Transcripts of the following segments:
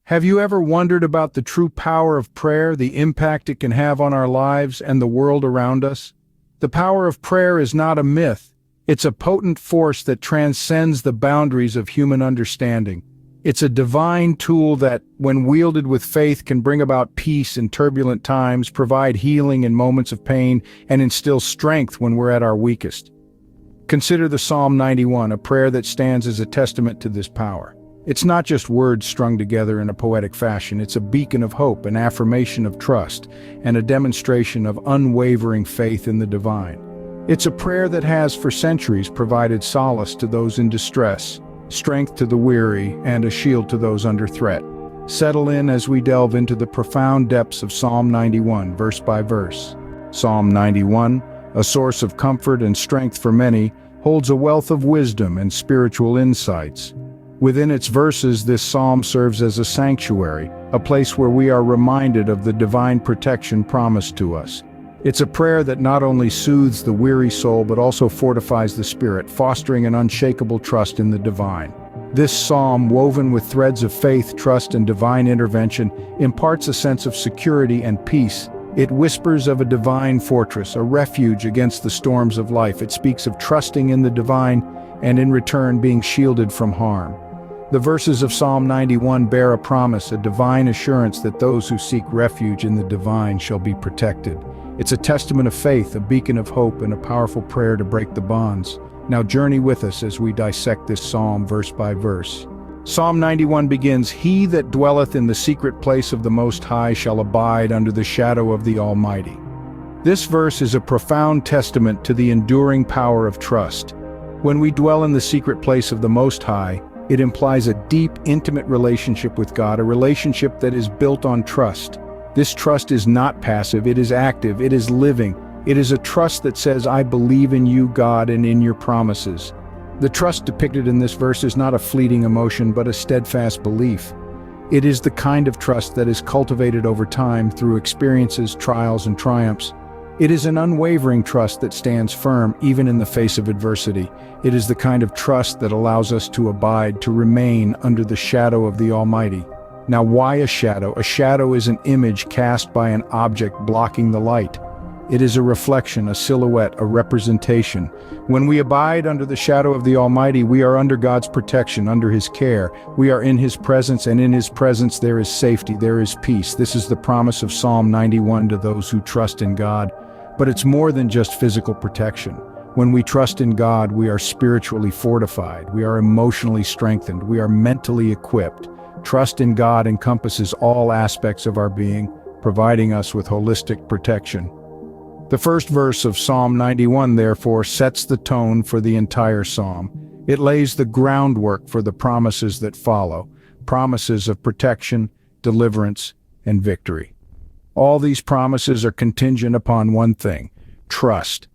Have you ever wondered about the true power of prayer, the impact it can have on our lives and the world around us? The power of prayer is not a myth. It's a potent force that transcends the boundaries of human understanding. It's a divine tool that, when wielded with faith, can bring about peace in turbulent times, provide healing in moments of pain, and instill strength when we're at our weakest. Consider the Psalm 91, a prayer that stands as a testament to this power. It's not just words strung together in a poetic fashion. It's a beacon of hope, an affirmation of trust, and a demonstration of unwavering faith in the divine. It's a prayer that has, for centuries, provided solace to those in distress, strength to the weary, and a shield to those under threat. Settle in as we delve into the profound depths of Psalm 91, verse by verse. Psalm 91, a source of comfort and strength for many, holds a wealth of wisdom and spiritual insights. Within its verses, this psalm serves as a sanctuary, a place where we are reminded of the divine protection promised to us. It's a prayer that not only soothes the weary soul but also fortifies the spirit, fostering an unshakable trust in the divine. This psalm, woven with threads of faith, trust, and divine intervention, imparts a sense of security and peace. It whispers of a divine fortress, a refuge against the storms of life. It speaks of trusting in the divine and, in return, being shielded from harm. The verses of Psalm 91 bear a promise, a divine assurance that those who seek refuge in the divine shall be protected. It's a testament of faith, a beacon of hope, and a powerful prayer to break the bonds. Now journey with us as we dissect this psalm verse by verse. Psalm 91 begins, "He that dwelleth in the secret place of the Most High shall abide under the shadow of the Almighty." This verse is a profound testament to the enduring power of trust. When we dwell in the secret place of the Most High, it implies a deep, intimate relationship with God, a relationship that is built on trust. This trust is not passive, it is active, it is living. It is a trust that says, "I believe in you, God, and in your promises." The trust depicted in this verse is not a fleeting emotion, but a steadfast belief. It is the kind of trust that is cultivated over time through experiences, trials, and triumphs. It is an unwavering trust that stands firm even in the face of adversity. It is the kind of trust that allows us to abide, to remain under the shadow of the Almighty. Now, why a shadow? A shadow is an image cast by an object blocking the light. It is a reflection, a silhouette, a representation. When we abide under the shadow of the Almighty, we are under God's protection, under His care. We are in His presence, and in His presence there is safety, there is peace. This is the promise of Psalm 91 to those who trust in God. But it's more than just physical protection. When we trust in God, we are spiritually fortified, we are emotionally strengthened, we are mentally equipped. Trust in God encompasses all aspects of our being, providing us with holistic protection. The first verse of Psalm 91, therefore, sets the tone for the entire psalm. It lays the groundwork for the promises that follow, promises of protection, deliverance, and victory. All these promises are contingent upon one thing: trust.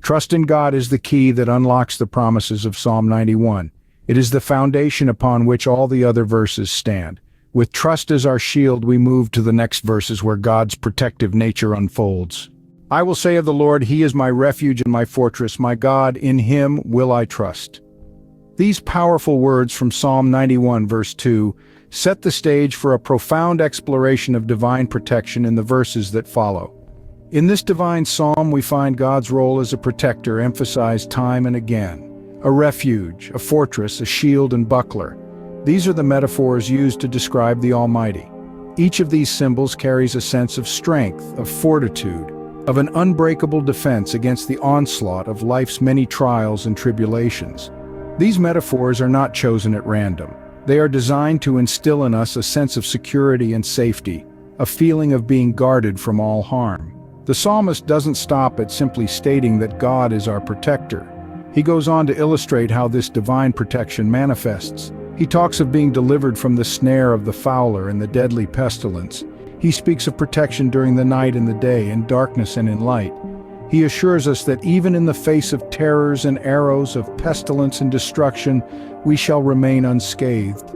Trust in God is the key that unlocks the promises of Psalm 91. It is the foundation upon which all the other verses stand. With trust as our shield, we move to the next verses where God's protective nature unfolds. "I will say of the Lord, He is my refuge and my fortress, my God, in Him will I trust." These powerful words from Psalm 91, verse 2, set the stage for a profound exploration of divine protection in the verses that follow. In this divine psalm, we find God's role as a protector emphasized time and again. A refuge, a fortress, a shield, and buckler. These are the metaphors used to describe the Almighty. Each of these symbols carries a sense of strength, of fortitude, of an unbreakable defense against the onslaught of life's many trials and tribulations. These metaphors are not chosen at random. They are designed to instill in us a sense of security and safety, a feeling of being guarded from all harm. The psalmist doesn't stop at simply stating that God is our protector. He goes on to illustrate how this divine protection manifests. He talks of being delivered from the snare of the fowler and the deadly pestilence. He speaks of protection during the night and the day, in darkness and in light. He assures us that even in the face of terrors and arrows, of pestilence and destruction, we shall remain unscathed.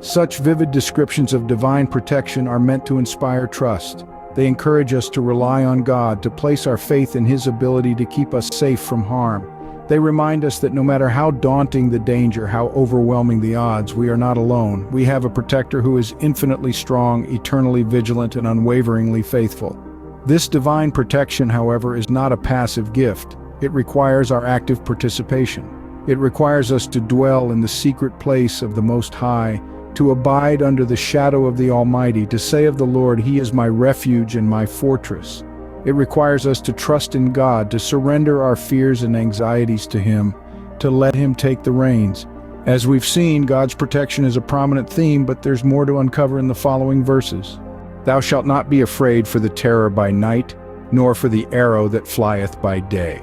Such vivid descriptions of divine protection are meant to inspire trust. They encourage us to rely on God, to place our faith in His ability to keep us safe from harm. They remind us that no matter how daunting the danger, how overwhelming the odds, we are not alone. We have a protector who is infinitely strong, eternally vigilant, and unwaveringly faithful. This divine protection, however, is not a passive gift. It requires our active participation. It requires us to dwell in the secret place of the Most High, to abide under the shadow of the Almighty, to say of the Lord, He is my refuge and my fortress. It requires us to trust in God, to surrender our fears and anxieties to Him, to let Him take the reins. As we've seen, God's protection is a prominent theme, but there's more to uncover in the following verses. Thou shalt not be afraid for the terror by night, nor for the arrow that flieth by day.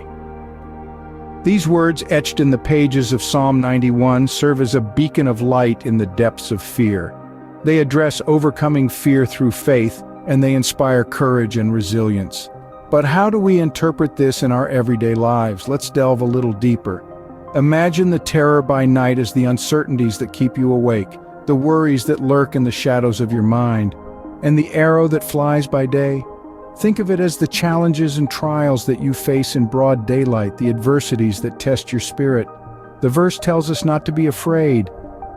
These words, etched in the pages of Psalm 91, serve as a beacon of light in the depths of fear. They address overcoming fear through faith, and they inspire courage and resilience. But how do we interpret this in our everyday lives? Let's delve a little deeper. Imagine the terror by night as the uncertainties that keep you awake, the worries that lurk in the shadows of your mind, and the arrow that flies by day. Think of it as the challenges and trials that you face in broad daylight, the adversities that test your spirit. The verse tells us not to be afraid.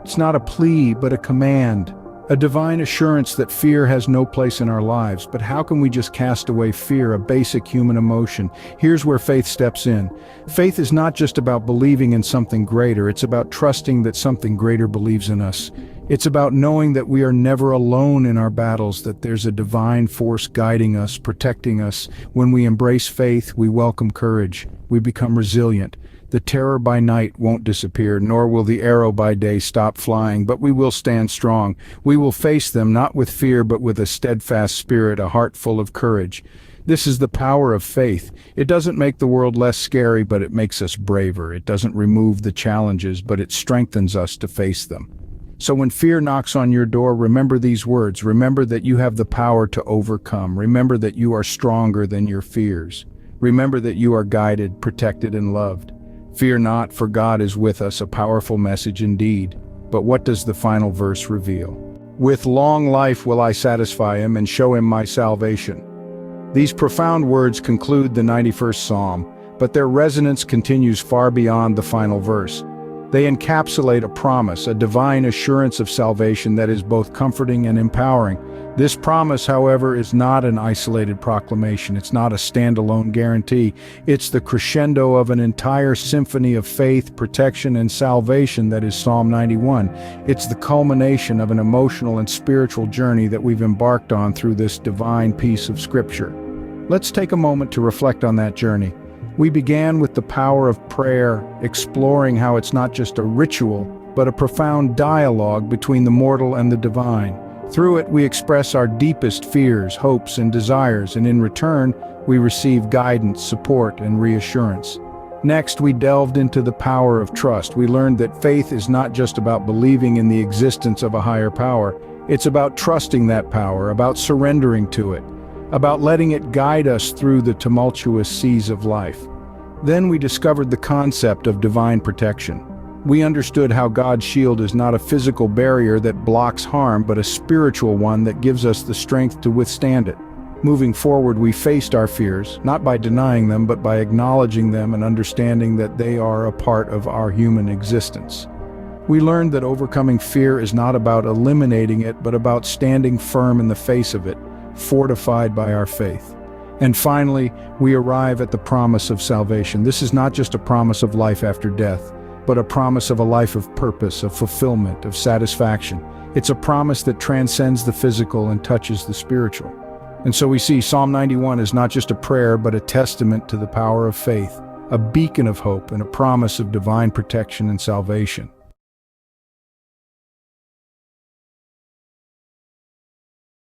It's not a plea, but a command, a divine assurance that fear has no place in our lives. But how can we just cast away fear, a basic human emotion? Here's where faith steps in. Faith is not just about believing in something greater, it's about trusting that something greater believes in us. It's about knowing that we are never alone in our battles, that there's a divine force guiding us, protecting us. When we embrace faith, we welcome courage. We become resilient. The terror by night won't disappear, nor will the arrow by day stop flying, but we will stand strong. We will face them not with fear, but with a steadfast spirit, a heart full of courage. This is the power of faith. It doesn't make the world less scary, but it makes us braver. It doesn't remove the challenges, but it strengthens us to face them. So when fear knocks on your door, remember these words. Remember that you have the power to overcome. Remember that you are stronger than your fears. Remember that you are guided, protected, and loved. Fear not, for God is with us, a powerful message indeed. But what does the final verse reveal? With long life will I satisfy him and show him my salvation. These profound words conclude the 91st Psalm, but their resonance continues far beyond the final verse. They encapsulate a promise, a divine assurance of salvation that is both comforting and empowering. This promise, however, is not an isolated proclamation. It's not a standalone guarantee. It's the crescendo of an entire symphony of faith, protection, and salvation that is Psalm 91. It's the culmination of an emotional and spiritual journey that we've embarked on through this divine piece of Scripture. Let's take a moment to reflect on that journey. We began with the power of prayer, exploring how it's not just a ritual, but a profound dialogue between the mortal and the divine. Through it, we express our deepest fears, hopes, and desires, and in return, we receive guidance, support, and reassurance. Next, we delved into the power of trust. We learned that faith is not just about believing in the existence of a higher power. It's about trusting that power, about surrendering to it, about letting it guide us through the tumultuous seas of life. Then we discovered the concept of divine protection. We understood how God's shield is not a physical barrier that blocks harm, but a spiritual one that gives us the strength to withstand it. Moving forward, we faced our fears, not by denying them, but by acknowledging them and understanding that they are a part of our human existence. We learned that overcoming fear is not about eliminating it, but about standing firm in the face of it, fortified by our faith. And finally, we arrive at the promise of salvation. This is not just a promise of life after death, but a promise of a life of purpose, of fulfillment, of satisfaction. It's a promise that transcends the physical and touches the spiritual. And so we see Psalm 91 is not just a prayer, but a testament to the power of faith, a beacon of hope, and a promise of divine protection and salvation.